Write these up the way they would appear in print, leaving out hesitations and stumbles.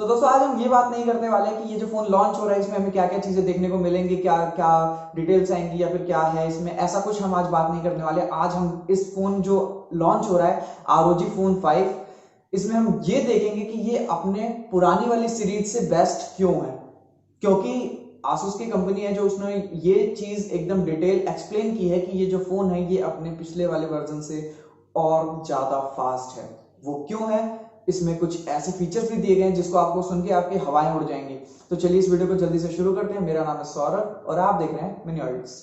तो दोस्तों आज हम ये बात नहीं करने वाले हैं कि ये जो फोन लॉन्च हो रहा है इसमें हमें क्या क्या चीजें देखने को मिलेंगी, क्या क्या डिटेल्स आएंगी या फिर क्या है इसमें, ऐसा कुछ हम आज बात नहीं करने वाले। आज हम इस फोन जो लॉन्च हो रहा है ROG Phone 5, इसमें हम ये देखेंगे कि ये अपने पुरानी वाली सीरीज से बेस्ट क्यों है। क्योंकि आसूस की कंपनी है जो उसने ये चीज एकदम डिटेल एक्सप्लेन की है कि ये जो फोन है ये अपने पिछले वाले वर्जन से और ज्यादा फास्ट है। वो क्यों है, इसमें कुछ ऐसे फीचर्स भी दिए गए हैं जिसको आपको सुन के आपकी हवाएं उड़ जाएंगी। तो चलिए इस वीडियो को जल्दी से शुरू करते हैं। मेरा नाम है सौरभ और आप देख रहे हैं मिनी ऑडिट्स।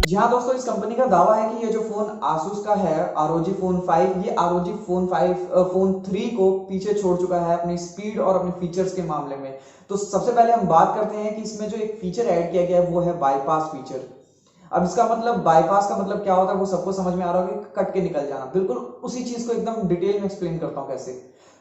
जी हाँ दोस्तों, इस कंपनी का दावा है कि ये जो फोन आसूस का है ROG Phone 5, ये ROG Phone 5 फोन 3 को पीछे छोड़ चुका है अपनी स्पीड और अपने फीचर्स के मामले में। तो सबसे पहले हम बात करते हैं कि इसमें जो एक फीचर ऐड किया गया है वो है बाईपास फीचर। अब इसका मतलब बाईपास का मतलब क्या होता है वो सबको समझ में आ रहा होगा कि कट के निकल जाना। बिल्कुल उसी चीज को एकदम डिटेल में एक्सप्लेन करता हूँ कैसे।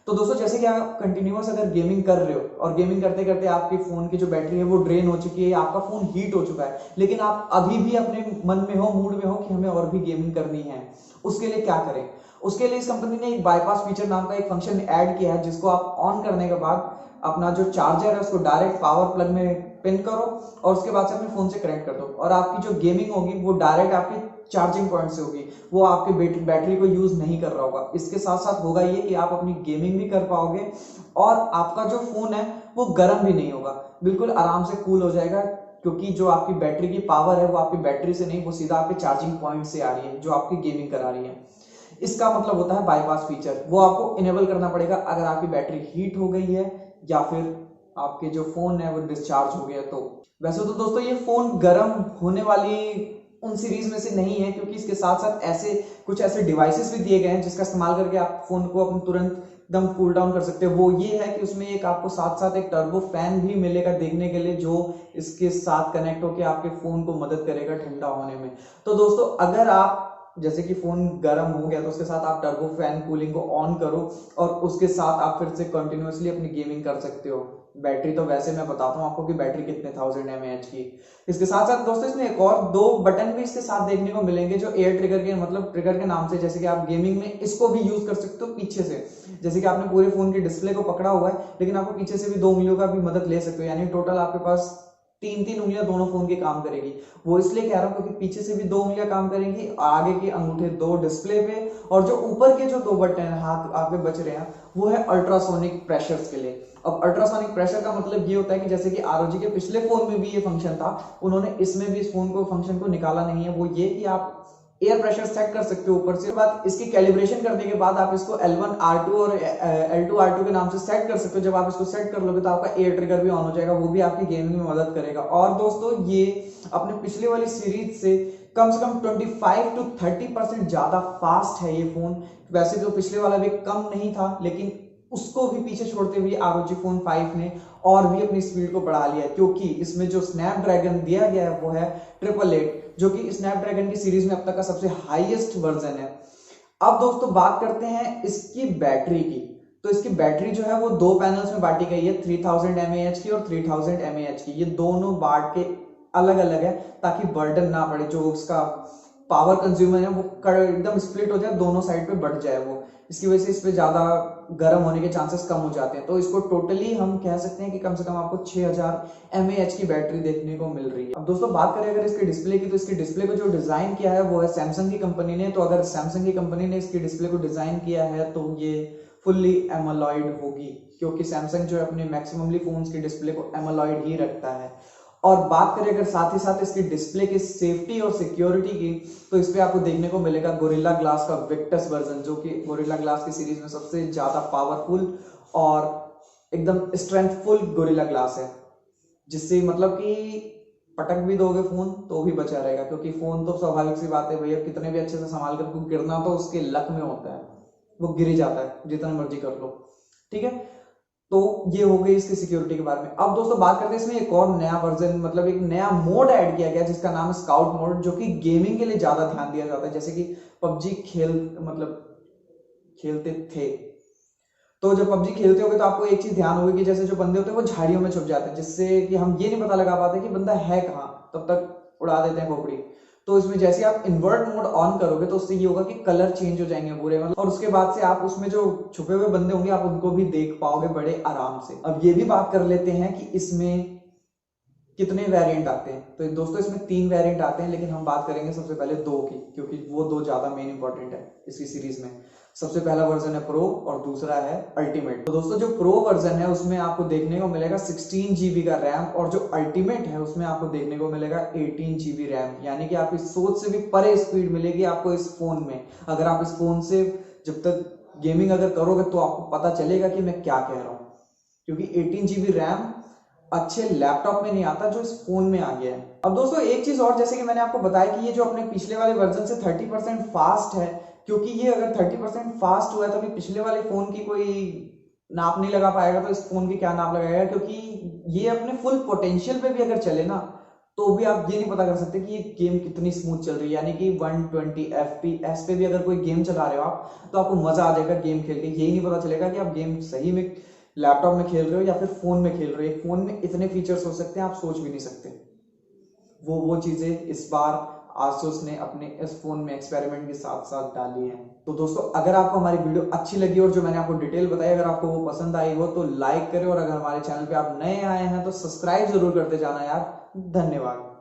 तो दोस्तों जैसे कि आप कंटिन्यूअस अगर गेमिंग कर रहे हो और गेमिंग करते करते आपके फोन की जो बैटरी है वो ड्रेन हो चुकी है, आपका फोन हीट हो चुका है, लेकिन आप अभी भी अपने मन में हो, मूड में हो कि हमें और भी गेमिंग करनी है, उसके लिए क्या करें। उसके लिए इस कंपनी ने एक बाईपास फीचर नाम का एक फंक्शन ऐड किया है जिसको आप ऑन करने के बाद अपना जो चार्जर है उसको डायरेक्ट पावर प्लग में पिन करो और उसके बाद से अपने फोन से कनेक्ट कर दो और आपकी जो गेमिंग होगी वो डायरेक्ट आपके चार्जिंग पॉइंट से होगी, वो आपके बैटरी को यूज नहीं कर रहा होगा। इसके साथ साथ होगा ये कि आप अपनी गेमिंग भी कर पाओगे और आपका जो फोन है वो गर्म भी नहीं होगा, बिल्कुल आराम से कूल हो जाएगा। क्योंकि जो आपकी बैटरी की पावर है वो आपकी बैटरी से नहीं, वो सीधा आपके चार्जिंग पॉइंट से आ रही है जो आपकी गेमिंग करा रही है। इसका मतलब होता है बाईपास फीचर। वो आपको इनेबल करना पड़ेगा अगर आपकी बैटरी हीट हो गई है या फिर आपके जो फोन है वो डिस्चार्ज हो गया। तो वैसे तो दोस्तों ये फोन गर्म होने वाली उन सीरीज में से नहीं है, क्योंकि इसके साथ साथ कुछ ऐसे डिवाइसेस भी दिए गए हैं जिसका इस्तेमाल करके आप फोन को अपने तुरंत एकदम कूल डाउन कर सकते हो। वो ये है कि उसमें एक आपको साथ साथ एक टर्बो फैन भी मिलेगा देखने के लिए, जो इसके साथ कनेक्ट होकर आपके फोन को मदद करेगा ठंडा होने में। तो दोस्तों अगर आप जैसे कि फोन गर्म हो गया तो उसके साथ आप टर्बो फैन कूलिंग को ऑन करो और उसके साथ आप फिर से कंटिन्यूअसली अपनी गेमिंग कर सकते हो। बैटरी तो वैसे मैं बताता हूँ आपको कि बैटरी कितने 1000 mAh की। इसके साथ साथ दोस्तों इसमें एक और दो बटन भी इसके साथ देखने को मिलेंगे जो एयर ट्रिगर के मतलब ट्रिगर के नाम से, जैसे कि आप गेमिंग में इसको भी यूज कर सकते हो पीछे से। जैसे कि आपने पूरे फोन की डिस्प्ले को पकड़ा हुआ है लेकिन आपको पीछे से भी 2 उंगलियों का भी मदद ले सकते हो, यानी टोटल आपके पास 3 उंगलियां दोनों फोन की काम करेगी। वो इसलिए कह रहा हूं क्योंकि पीछे से भी 2 उंगलियां काम करेंगी, आगे के अंगूठे 2 डिस्प्ले पे, और जो ऊपर के जो 2 बटन हाथ आपके बच रहे हैं वो है अल्ट्रासोनिक प्रेशर्स के लिए। अब अल्ट्रासोनिक प्रेशर का मतलब ये होता है कि जैसे कि ROG के पिछले फोन में भी ये फंक्शन था, उन्होंने इसमें भी इस फोन को फंक्शन को निकाला नहीं है। वो ये कि आप एयर प्रेशर सेट कर सकते हो ऊपर से। बाद इसकी कैलिब्रेशन करने के बाद आप इसको L1 R2 और L2 R2 के नाम से सेट कर सकते हो। जब आप इसको सेट कर लोगे तो आपका एयर ट्रिगर भी ऑन हो जाएगा, वो भी आपकी गेमिंग में मदद करेगा। और दोस्तों ये अपने पिछले वाली सीरीज से कम 25 to 30% ज्यादा फास्ट है ये फोन। वैसे तो पिछले वाला भी कम नहीं था लेकिन उसको भी पीछे छोड़ते हुए ROG Phone 5 ने और भी अपनी स्पीड को बढ़ा लिया, क्योंकि इसमें जो स्नैपड्रैगन दिया गया है वो है 888, जो कि स्नैपड्रैगन की सीरीज में अब तक का सबसे हाईएस्ट वर्जन है। अब दोस्तों बात करते हैं इसकी बैटरी की। तो इसकी बैटरी जो है वो 2 पैनल्स में बांटी गई है, 3000 mAh की और 3000 mAh की। ये दोनों बांट के अलग अलग है ताकि बर्डन ना पड़े, जो उसका पावर कंज्यूमर है वो एकदम स्प्लिट हो जाए, दोनों साइड पे बढ़ जाए वो। इसकी वजह से इस पे ज्यादा गर्म होने के चांसेस कम हो जाते हैं। तो इसको टोटली हम कह सकते हैं कि कम से कम आपको 6000 mAh की बैटरी देखने को मिल रही है। अब दोस्तों बात करें अगर इसके डिस्प्ले की, तो इसकी डिस्प्ले को जो डिजाइन किया है वो है सैमसंग की कंपनी ने। तो अगर सैमसंग की कंपनी ने इसकी डिस्प्ले को डिजाइन किया है तो ये फुल्ली एमोलॉइड होगी, क्योंकि सैमसंग जो है अपने मैक्सिममली फोन्स की डिस्प्ले को एमोलॉइड ही रखता है। और बात करें अगर साथ ही साथ इसकी डिस्प्ले की सेफ्टी और सिक्योरिटी की, तो इस पे आपको देखने को मिलेगा गोरिल्ला ग्लास का विक्टस वर्जन, जो कि गोरिल्ला ग्लास की सीरीज में सबसे ज्यादा पावरफुल और एकदम स्ट्रेंथफुल गोरिल्ला ग्लास है, जिससे मतलब कि पटक भी दोगे फोन तो भी बचा रहेगा। क्योंकि फोन तो स्वाभाविक सी बात है भैया, कितने भी अच्छे से संभाल कर, गिरना तो उसके लक में होता है, वो गिर ही जाता है जितना मर्जी कर लो, ठीक है। तो ये हो गई इसकी सिक्योरिटी के बारे में। अब दोस्तों बात करते हैं इसमें एक और नया वर्जन, मतलब एक नया मोड ऐड किया गया जिसका नाम है स्काउट मोड, जो कि गेमिंग के लिए ज्यादा ध्यान दिया जाता है। जैसे कि पबजी खेलते थे, तो जब पबजी खेलते होगे तो आपको एक चीज ध्यान होगी कि जैसे जो बंदे होते हैं वो झाड़ियों में छुप जाते हैं, जिससे कि हम ये नहीं पता लगा पाते कि बंदा है कहाँ, तब तक उड़ा देते हैं खोपड़ी। तो इसमें जैसे आप इन्वर्ट मोड ऑन करोगे तो उससे ये होगा कि कलर चेंज हो जाएंगे पूरे, मतलब, और उसके बाद से आप उसमें जो छुपे हुए बंदे होंगे आप उनको भी देख पाओगे बड़े आराम से। अब ये भी बात कर लेते हैं कि इसमें कितने वेरिएंट आते हैं। तो दोस्तों इसमें 3 वेरिएंट आते हैं, लेकिन हम बात करेंगे सबसे पहले 2 की, क्योंकि वो 2 ज्यादा मेन इंपॉर्टेंट है इसकी सीरीज में। सबसे पहला वर्जन है प्रो और दूसरा है अल्टीमेट। तो दोस्तों जो प्रो वर्जन है उसमें आपको देखने को मिलेगा 16 GB का रैम, और जो अल्टीमेट है उसमें आपको देखने को मिलेगा 18 GB रैम, यानी कि आप इस सोच से भी परे स्पीड मिलेगी आपको इस फोन में। अगर आप इस फोन से जब तक गेमिंग अगर करोगे तो आपको पता चलेगा कि मैं क्या कह रहा हूं, क्योंकि 18 GB रैम अच्छे लैपटॉप में नहीं आता जो इस फोन में आ गया है। अब दोस्तों एक चीज और, जैसे कि मैंने आपको बताया कि ये जो अपने पिछले वाले वर्जन से 30% फास्ट है, क्योंकि ये अगर 30% फास्ट हुआ है तो अभी पिछले वाले फोन की कोई नाप नहीं लगा पाएगा, तो इस फोन की क्या नाप लगाएगा, क्योंकि ये अपने फुल पोटेंशियल पे भी अगर चले ना तो भी आप ये नहीं पता कर सकते कि ये गेम कितनी स्मूथ चल रही है। यानी कि 120 FPS पे भी अगर कोई गेम चला रहे हो आप तो आपको मजा आ जाएगा गेम खेल के, यही नहीं पता चलेगा कि आप गेम सही में लैपटॉप में खेल रहे हो या फिर फोन में खेल रहे हो। एक फोन में इतने फीचर्स हो सकते हैं आप सोच भी नहीं सकते। वो चीजें इस बार आसूस ने अपने इस फोन में एक्सपेरिमेंट के साथ साथ डाली हैं। तो दोस्तों अगर आपको हमारी वीडियो अच्छी लगी और जो मैंने आपको डिटेल बताई अगर आपको वो पसंद आई हो तो लाइक करें, और अगर हमारे चैनल पे आप नए आए हैं तो सब्सक्राइब जरूर करते जाना यार। धन्यवाद।